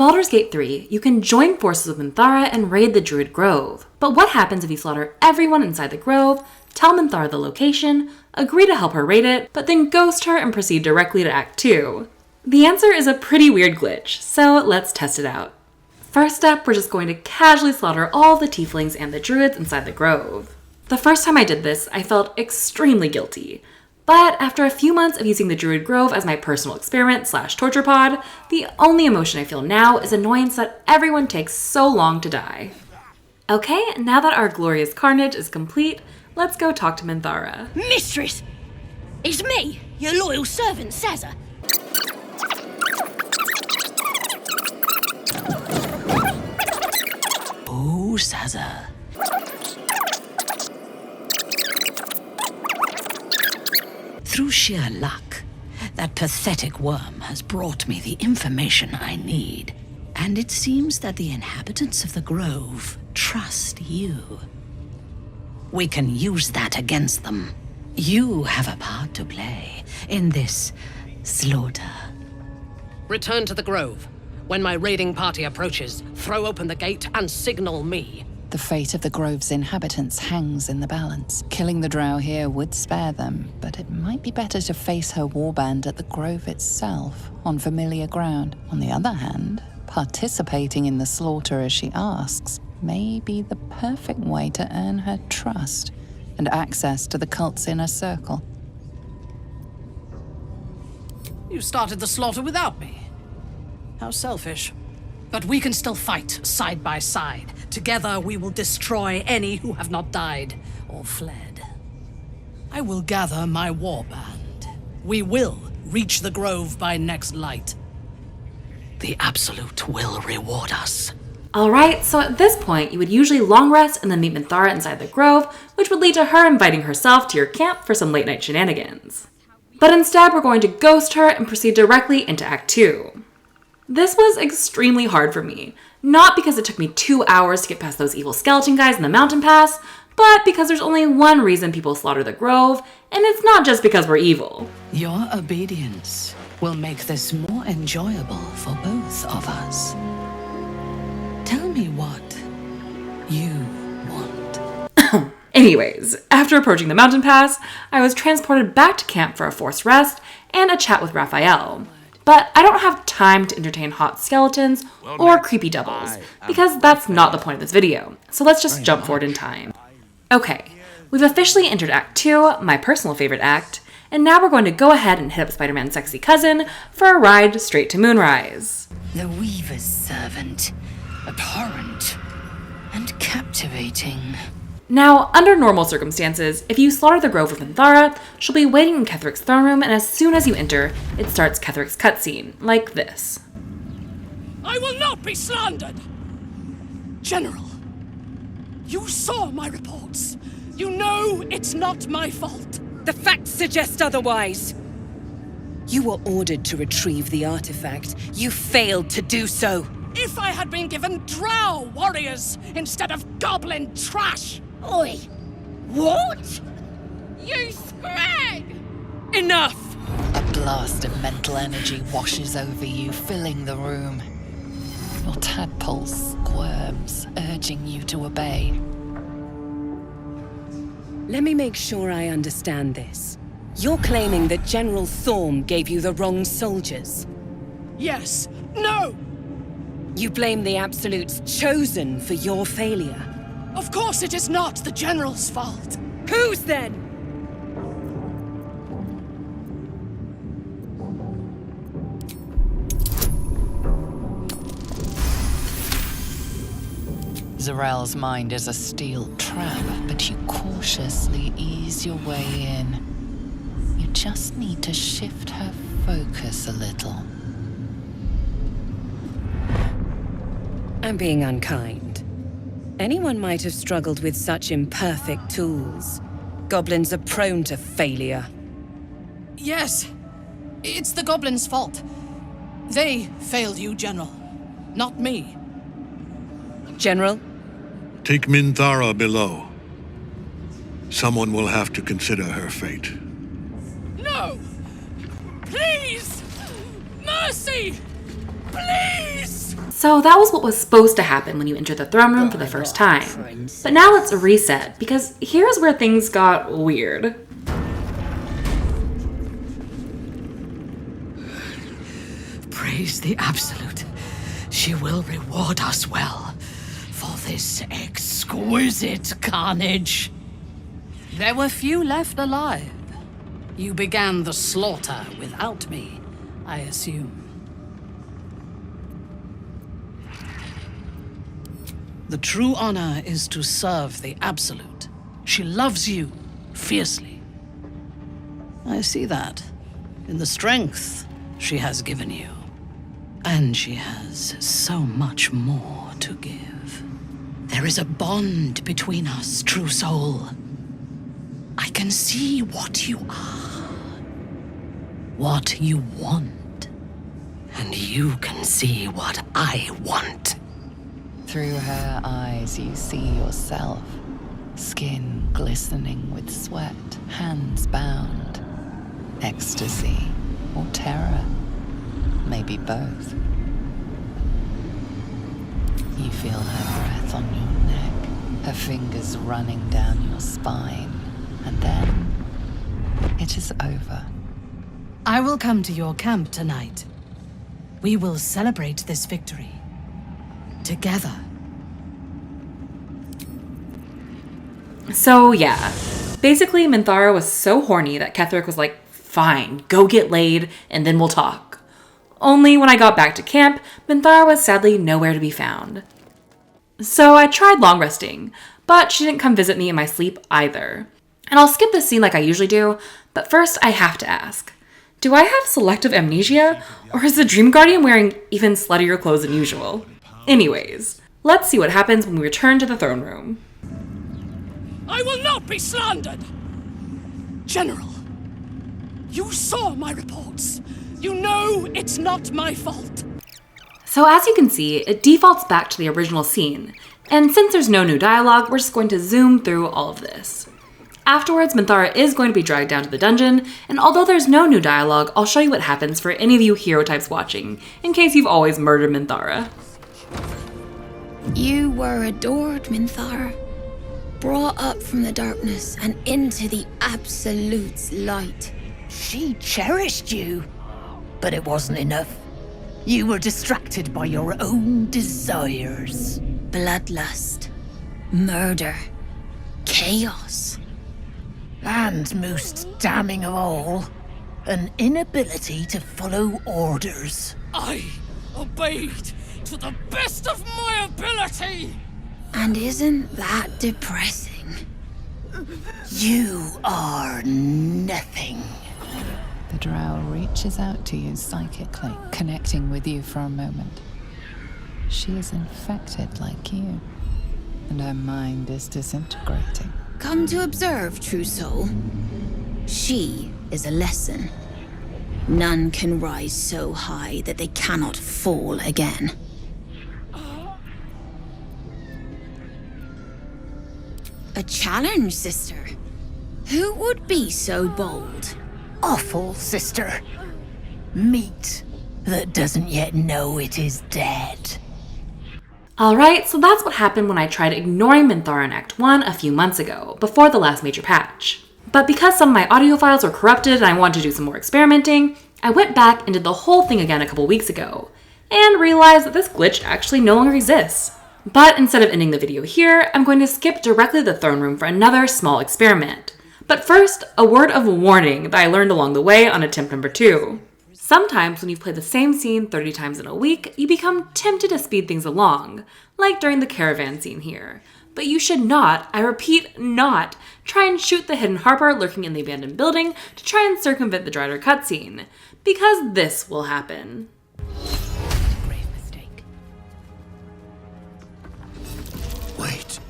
Baldur's Gate 3, you can join forces with Minthara and raid the Druid Grove. But what happens if you slaughter everyone inside the grove, tell Minthara the location, agree to help her raid it, but then ghost her and proceed directly to Act 2? The answer is a pretty weird glitch, so let's test it out. First up, we're just going to casually slaughter all the tieflings and the druids inside the grove. The first time I did this, I felt extremely guilty. But after a few months of using the Druid Grove as my personal experiment / torture pod, the only emotion I feel now is annoyance that everyone takes so long to die. Okay, now that our glorious carnage is complete, let's go talk to Minthara. Mistress! It's me, your loyal servant, Sazza. Oh, Sazza. Through sheer luck, that pathetic worm has brought me the information I need. And it seems that the inhabitants of the Grove trust you. We can use that against them. You have a part to play in this slaughter. Return to the Grove. When my raiding party approaches, throw open the gate and signal me. The fate of the Grove's inhabitants hangs in the balance. Killing the drow here would spare them, but it might be better to face her warband at the Grove itself, on familiar ground. On the other hand, participating in the slaughter as she asks may be the perfect way to earn her trust and access to the cult's inner circle. You started the slaughter without me. How selfish. But we can still fight side by side. Together we will destroy any who have not died or fled. I will gather my warband. We will reach the Grove by next light. The Absolute will reward us. Alright, so at this point, you would usually long rest and then meet Minthara inside the grove, which would lead to her inviting herself to your camp for some late night shenanigans. But instead, we're going to ghost her and proceed directly into Act 2. This was extremely hard for me, not because it took me 2 hours to get past those evil skeleton guys in the mountain pass, but because there's only one reason people slaughter the grove, and it's not just because we're evil. Your obedience will make this more enjoyable for both of us. Tell me what you want. Anyways, after approaching the mountain pass, I was transported back to camp for a forced rest and a chat with Raphael. But I don't have time to entertain hot skeletons or creepy doubles, because that's not the point of this video, so let's just jump forward in time. Okay, we've officially entered Act 2, my personal favorite act, and now we're going to go ahead and hit up Spider-Man's sexy cousin for a ride straight to Moonrise. The Weaver's servant, abhorrent and captivating. Now, under normal circumstances, if you slaughter the Grove with Minthara, she'll be waiting in Ketheric's throne room, and as soon as you enter, it starts Ketheric's cutscene, like this. I will not be slandered! General, you saw my reports. You know it's not my fault. The facts suggest otherwise. You were ordered to retrieve the artifact. You failed to do so. If I had been given drow warriors instead of goblin trash! Oi! What? You scrag! Enough! A blast of mental energy washes over you, filling the room. Your tadpole squirms, urging you to obey. Let me make sure I understand this. You're claiming that General Thorm gave you the wrong soldiers. Yes. No! You blame the Absolute's Chosen for your failure. Of course it is not the General's fault. Whose then? Zarel's mind is a steel trap, but you cautiously ease your way in. You just need to shift her focus a little. I'm being unkind. Anyone might have struggled with such imperfect tools. Goblins are prone to failure. Yes. It's the goblins' fault. They failed you, General. Not me. General? Take Minthara below. Someone will have to consider her fate. No! Please! Mercy! Please! So that was what was supposed to happen when you enter the throne room for the first time. But now let's reset, because here's where things got weird. Praise the Absolute. She will reward us well for this exquisite carnage. There were few left alive. You began the slaughter without me, I assume. The true honor is to serve the Absolute. She loves you fiercely. I see that in the strength she has given you. And she has so much more to give. There is a bond between us, true soul. I can see what you are, what you want, and you can see what I want. Through her eyes you see yourself, skin glistening with sweat, hands bound. Ecstasy or terror, maybe both. You feel her breath on your neck, her fingers running down your spine. And then, it is over. I will come to your camp tonight. We will celebrate this victory. Together. So yeah, basically Minthara was so horny that Ketheric was like, fine, go get laid, and then we'll talk. Only when I got back to camp, Minthara was sadly nowhere to be found. So I tried long resting, but she didn't come visit me in my sleep either. And I'll skip this scene like I usually do, but first I have to ask, do I have selective amnesia, or is the Dream Guardian wearing even sluttier clothes than usual? Anyways, let's see what happens when we return to the throne room. I will not be slandered! General, you saw my reports. You know it's not my fault. So as you can see, it defaults back to the original scene, and since there's no new dialogue, we're just going to zoom through all of this. Afterwards, Minthara is going to be dragged down to the dungeon, and although there's no new dialogue, I'll show you what happens for any of you hero types watching, in case you've always murdered Minthara. You were adored, Minthara. Brought up from the darkness and into the Absolute's light. She cherished you, but it wasn't enough. You were distracted by your own desires. Bloodlust, murder, chaos. And most damning of all, an inability to follow orders. I obeyed to the best of my ability! And isn't that depressing? You are nothing. The drow reaches out to you psychically, connecting with you for a moment. She is infected like you, and her mind is disintegrating. Come to observe, true soul. She is a lesson. None can rise so high that they cannot fall again. A challenge, sister. Who would be so bold? Awful, sister. Meat that doesn't yet know it is dead. Alright, so that's what happened when I tried ignoring Minthara in Act 1 a few months ago, before the last major patch. But because some of my audio files were corrupted and I wanted to do some more experimenting, I went back and did the whole thing again a couple weeks ago, and realized that this glitch actually no longer exists. But instead of ending the video here, I'm going to skip directly to the throne room for another small experiment. But first, a word of warning that I learned along the way on attempt number 2. Sometimes when you've played the same scene 30 times in a week, you become tempted to speed things along, like during the caravan scene here. But you should not, I repeat, not, try and shoot the hidden harper lurking in the abandoned building to try and circumvent the Drider cutscene, because this will happen. Grave mistake. Wait.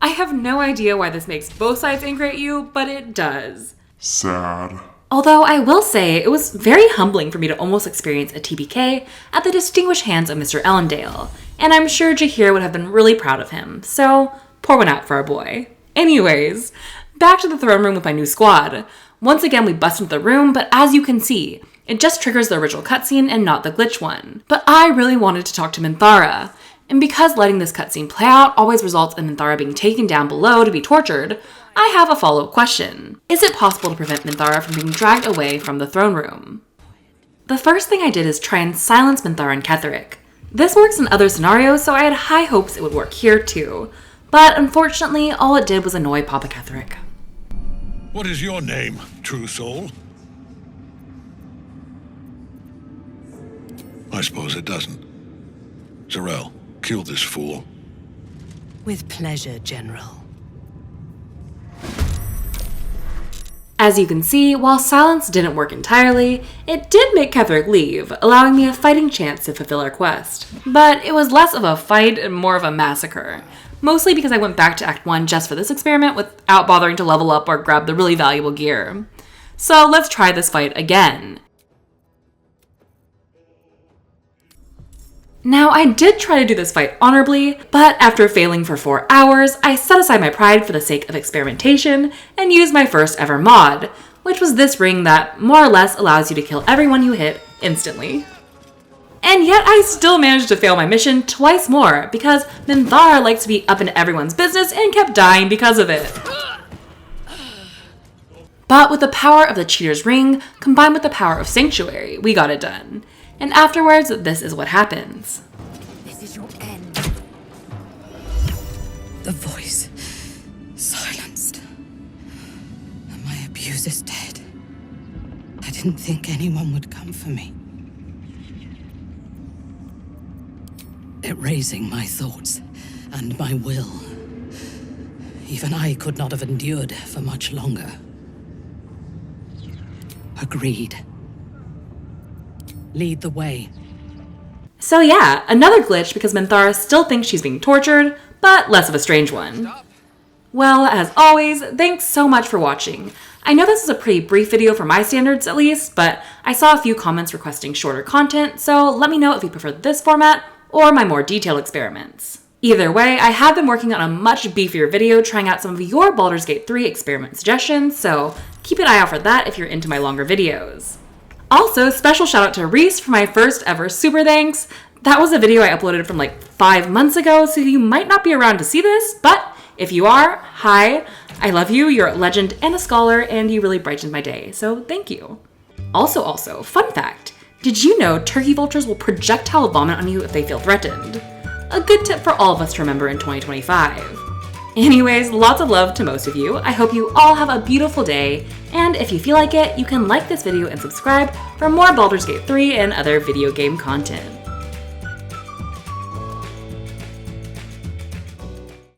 I have no idea why this makes both sides angry at you, but it does. Sad. Although I will say it was very humbling for me to almost experience a TPK at the distinguished hands of Mr. Ellendale, and I'm sure Jaheir would have been really proud of him, so pour one out for our boy. Anyways, back to the throne room with my new squad. Once again we bust into the room, but as you can see, It just triggers the original cutscene and not the glitch one. But I really wanted to talk to Minthara, and because letting this cutscene play out always results in Minthara being taken down below to be tortured, I have a follow-up question. Is it possible to prevent Minthara from being dragged away from the throne room? The first thing I did is try and silence Minthara and Ketheric. This works in other scenarios, so I had high hopes it would work here too. But unfortunately, all it did was annoy Papa Ketheric. What is your name, true soul? I suppose it doesn't. Zarel, kill this fool. With pleasure, General. As you can see, while silence didn't work entirely, it did make Ketheric leave, allowing me a fighting chance to fulfill our quest. But it was less of a fight and more of a massacre, mostly because I went back to Act 1 just for this experiment without bothering to level up or grab the really valuable gear. So let's try this fight again. Now, I did try to do this fight honorably, but after failing for 4 hours, I set aside my pride for the sake of experimentation and used my first ever mod, which was this ring that more or less allows you to kill everyone you hit instantly. And yet I still managed to fail my mission twice more because Minthara likes to be up in everyone's business and kept dying because of it. But with the power of the cheater's ring, combined with the power of Sanctuary, we got it done. And afterwards, this is what happens. This is your end. The voice silenced. My abuser's dead. I didn't think anyone would come for me. Erasing my thoughts and my will. Even I could not have endured for much longer. Agreed. Lead the way. So yeah, another glitch because Minthara still thinks she's being tortured, but less of a strange one. Well, as always, thanks so much for watching. I know this is a pretty brief video for my standards at least, but I saw a few comments requesting shorter content, so let me know if you prefer this format or my more detailed experiments. Either way, I have been working on a much beefier video trying out some of your Baldur's Gate 3 experiment suggestions, so keep an eye out for that if you're into my longer videos. Also, special shout out to Reese for my first ever super thanks. That was a video I uploaded from like 5 months ago, so you might not be around to see this, but if you are, hi, I love you, you're a legend and a scholar, and you really brightened my day, so thank you. Also, fun fact, did you know turkey vultures will projectile vomit on you if they feel threatened? A good tip for all of us to remember in 2025. Anyways, lots of love to most of you. I hope you all have a beautiful day, and if you feel like it, you can like this video and subscribe for more Baldur's Gate 3 and other video game content.